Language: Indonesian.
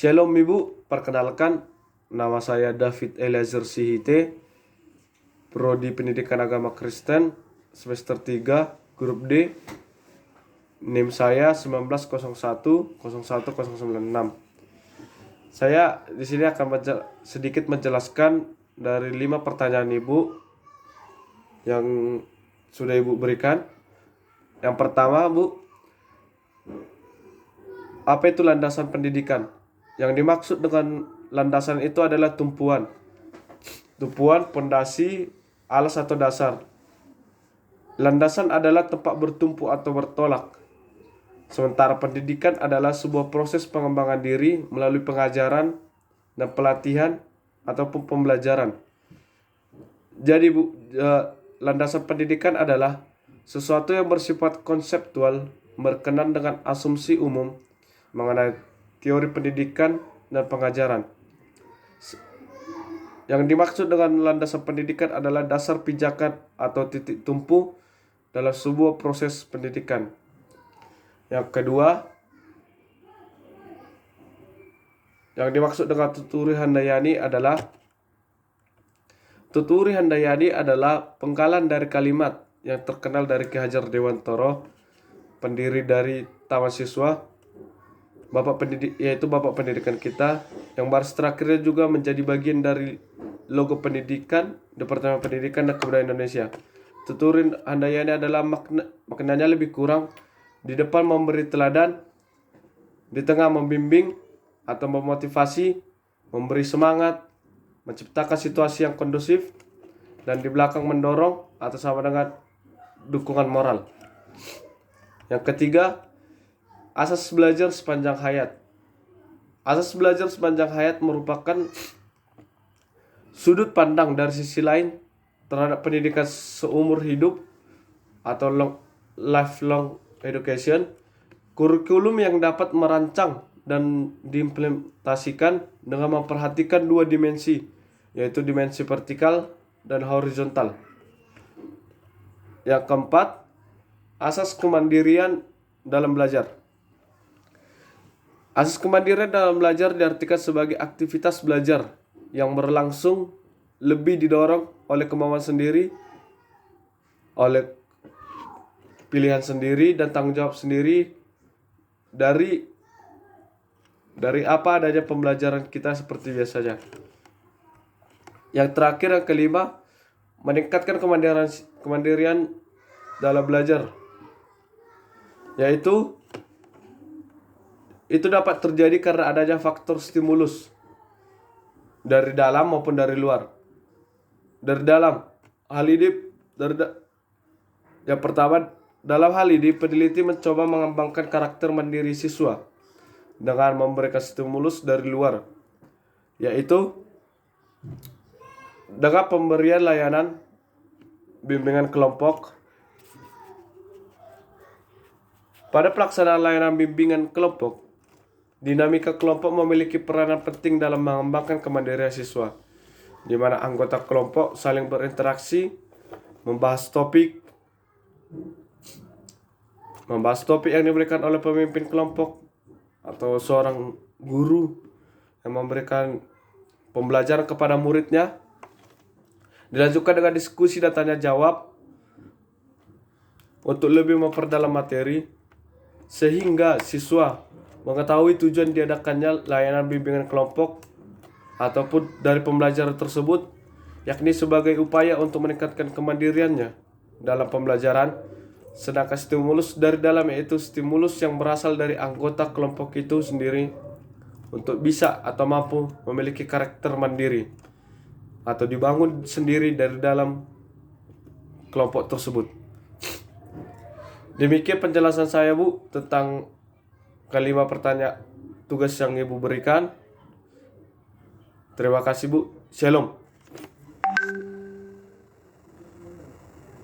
Shalom Ibu, perkenalkan nama saya David Eliezer Sihite, Prodi Pendidikan Agama Kristen, semester 3, grup D. NIM saya 1901011096. Saya di sini akan sedikit menjelaskan dari 5 pertanyaan Ibu yang sudah Ibu berikan. Yang pertama, Bu, apa itu landasan pendidikan? Yang dimaksud dengan landasan itu adalah tumpuan, pondasi, alas atau dasar. Landasan adalah tempat bertumpu atau bertolak. Sementara pendidikan adalah sebuah proses pengembangan diri melalui pengajaran dan pelatihan ataupun pembelajaran. Jadi Bu, landasan pendidikan adalah sesuatu yang bersifat konseptual, berkenan dengan asumsi umum mengenai teori pendidikan dan pengajaran. Yang dimaksud dengan landasan pendidikan adalah dasar pijakan atau titik tumpu dalam sebuah proses pendidikan. Yang kedua, yang dimaksud dengan Tuturi Handayani adalah penggalan dari kalimat yang terkenal dari Ki Hajar Dewantara, pendiri dari Taman Siswa, yaitu Bapak Pendidikan kita, yang baris terakhirnya juga menjadi bagian dari logo pendidikan, Departemen Pendidikan dan Kebudayaan Indonesia. Tuturi Handayani adalah maknanya lebih kurang di depan memberi teladan, di tengah membimbing atau memotivasi, memberi semangat, menciptakan situasi yang kondusif, dan di belakang mendorong atau sama dengan dukungan moral. Yang ketiga, asas belajar sepanjang hayat. Asas belajar sepanjang hayat merupakan sudut pandang dari sisi lain terhadap pendidikan seumur hidup atau lifelong education, kurikulum yang dapat merancang dan diimplementasikan dengan memperhatikan dua dimensi, yaitu dimensi vertikal dan horizontal. Yang keempat, asas kemandirian dalam belajar. Asas kemandirian dalam belajar diartikan sebagai aktivitas belajar yang berlangsung lebih didorong oleh kemauan sendiri, oleh pilihan sendiri dan tanggung jawab sendiri dari apa adanya pembelajaran kita seperti biasanya. Yang terakhir, yang kelima, meningkatkan kemandirian dalam belajar, yaitu itu dapat terjadi karena adanya faktor stimulus dari dalam maupun dari luar. Dari dalam, yang pertama, dalam hal ini peneliti mencoba mengembangkan karakter mandiri siswa dengan memberikan stimulus dari luar, yaitu dengan pemberian layanan bimbingan kelompok. Pada pelaksanaan layanan bimbingan kelompok, dinamika kelompok memiliki peranan penting dalam mengembangkan kemandirian siswa, di mana anggota kelompok saling berinteraksi, membahas topik yang diberikan oleh pemimpin kelompok atau seorang guru yang memberikan pembelajaran kepada muridnya. Dilanjutkan dengan diskusi dan tanya jawab untuk lebih memperdalam materi, sehingga siswa mengetahui tujuan diadakannya layanan bimbingan kelompok ataupun dari pembelajaran tersebut, yakni sebagai upaya untuk meningkatkan kemandiriannya dalam pembelajaran. Sedangkan stimulus dari dalam, yaitu stimulus yang berasal dari anggota kelompok itu sendiri untuk bisa atau mampu memiliki karakter mandiri atau dibangun sendiri dari dalam kelompok tersebut. Demikian penjelasan saya, Bu, tentang kelima pertanyaan tugas yang Ibu berikan. Terima kasih, Bu. Shalom.